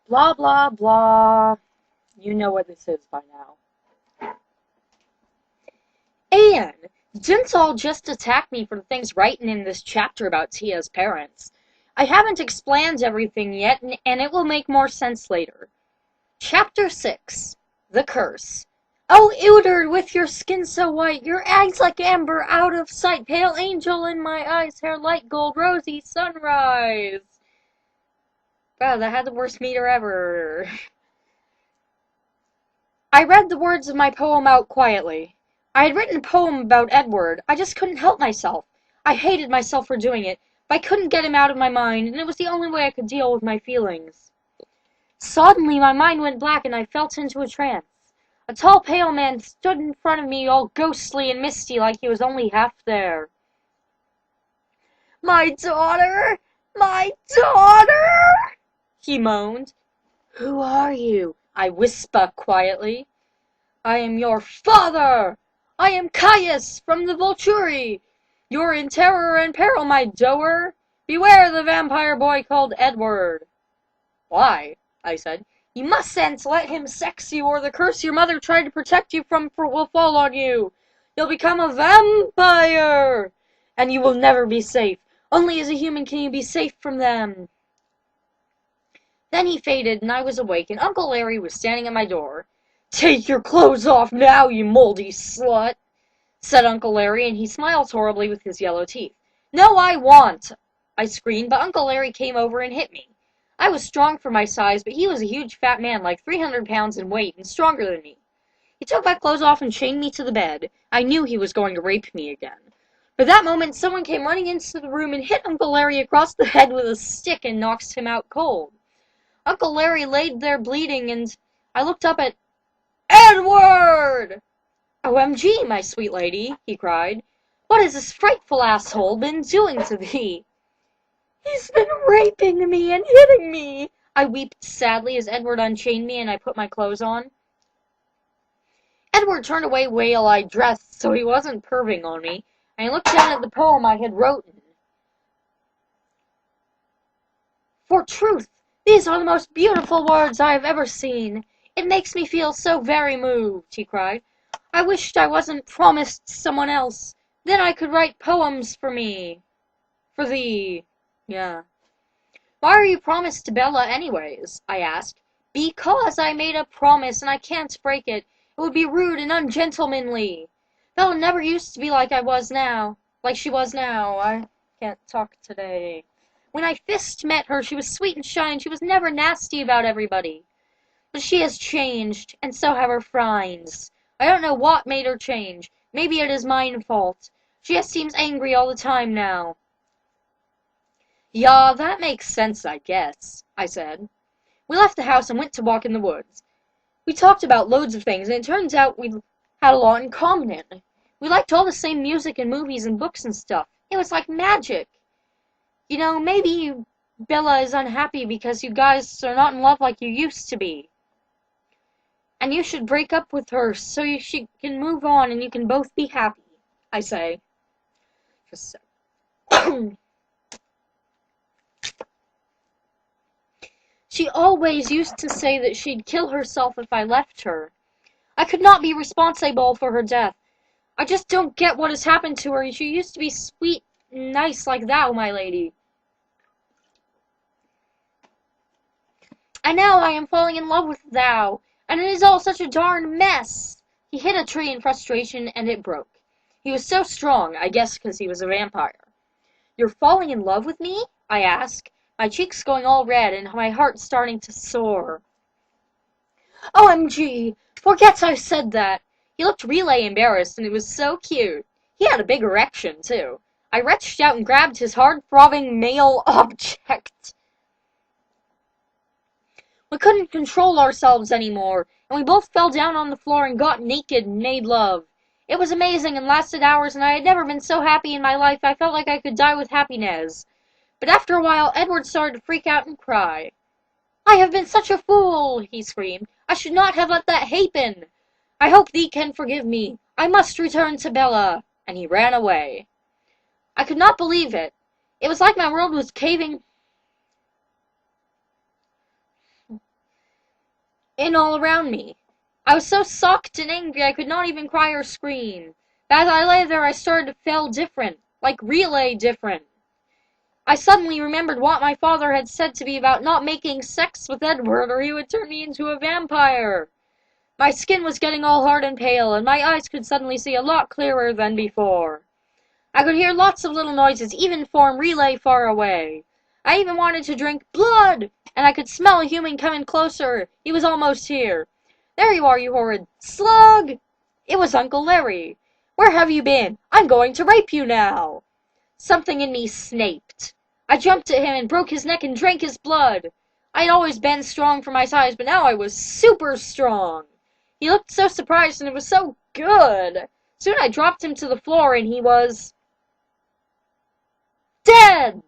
Blah, blah, blah. You know what this is by now. And didn't all just attack me for the things written in this chapter about Tia's parents. I haven't explained everything yet, and it will make more sense later. Chapter 6. The Curse. Oh, Ildred, with your skin so white, your eyes like amber, out of sight, pale angel in my eyes, hair light gold, rosy sunrise. Wow, that had the worst meter ever. I read the words of my poem out quietly. I had written a poem about Edward. I just couldn't help myself. I hated myself for doing it, but I couldn't get him out of my mind, and it was the only way I could deal with my feelings. Suddenly my mind went black and I fell into a trance. A tall, pale man stood in front of me, all ghostly and misty, like he was only half there. "My daughter! My daughter!" he moaned. "Who are you?" I whispered quietly. "I am your father! I am Caius from the Volturi! You're in terror and peril, my doer! Beware the vampire boy called Edward!" "Why?" I said. "You mustn't let him sex you, or the curse your mother tried to protect you from will fall on you. You'll become a vampire! And you will never be safe. Only as a human can you be safe from them." Then he faded, and I was awake, and Uncle Larry was standing at my door. "Take your clothes off now, you moldy slut," said Uncle Larry, and he smiled horribly with his yellow teeth. "No, I won't!" I screamed, but Uncle Larry came over and hit me. I was strong for my size, but he was a huge fat man, like 300 pounds in weight, and stronger than me. He took my clothes off and chained me to the bed. I knew he was going to rape me again. But that moment, someone came running into the room and hit Uncle Larry across the head with a stick and knocked him out cold. Uncle Larry laid there bleeding, and I looked up at Edward! "OMG, my sweet lady," he cried. "What has this frightful asshole been doing to thee?" "He's been raping me and hitting me," I wept sadly as Edward unchained me and I put my clothes on. Edward turned away while I dressed, so he wasn't perving on me, and I looked down at the poem I had written. "For truth, these are the most beautiful words I have ever seen. It makes me feel so very moved," he cried. "I wished I wasn't promised someone else. Then I could write poems for me. For thee. Yeah." "Why are you promised to Bella anyways?" I asked. "Because I made a promise and I can't break it. It would be rude and ungentlemanly. Bella never used to be like she was now. I can't talk today. When I first met her, she was sweet and shy, and she was never nasty about everybody. But she has changed, and so have her friends. I don't know what made her change. Maybe it is mine fault. She just seems angry all the time now." "Yeah, that makes sense, I guess," I said. We left the house and went to walk in the woods. We talked about loads of things, and it turns out we had a lot in common. We liked all the same music and movies and books and stuff. It was like magic. You know, maybe Bella is unhappy because you guys are not in love like you used to be. And you should break up with her so she can move on and you can both be happy, I say. Just so. She always used to say that she'd kill herself if I left her. I could not be responsible for her death. I just don't get what has happened to her. She used to be sweet and nice like thou, my lady. And now I am falling in love with thou, and it is all such a darn mess." He hit a tree in frustration, and it broke. He was so strong, I guess because he was a vampire. "You're falling in love with me?" I asked, my cheeks going all red and my heart starting to soar. "OMG, forget I said that." He looked really embarrassed, and it was so cute. He had a big erection, too. I reached out and grabbed his hard-throbbing male object. We couldn't control ourselves anymore, and we both fell down on the floor and got naked and made love. It was amazing and lasted hours, and I had never been so happy in my life. I felt like I could die with happiness. But after a while, Edward started to freak out and cry. "I have been such a fool," he screamed. "I should not have let that happen. I hope thee can forgive me. I must return to Bella." And he ran away. I could not believe it. It was like my world was caving. and all around me. I was so sucked and angry I could not even cry or scream. But as I lay there, I started to feel different, like really different. I suddenly remembered what my father had said to me about not making sex with Edward or he would turn me into a vampire. My skin was getting all hard and pale, and my eyes could suddenly see a lot clearer than before. I could hear lots of little noises, even from really far away. I even wanted to drink blood, and I could smell a human coming closer. He was almost here. There you are, you horrid slug! It was Uncle Larry. Where have you been? I'm going to rape you now. Something in me snaped. I jumped at him and broke his neck and drank his blood. I had always been strong for my size, but now I was super strong. He looked so surprised, and it was so good. Soon I dropped him to the floor, and he was dead!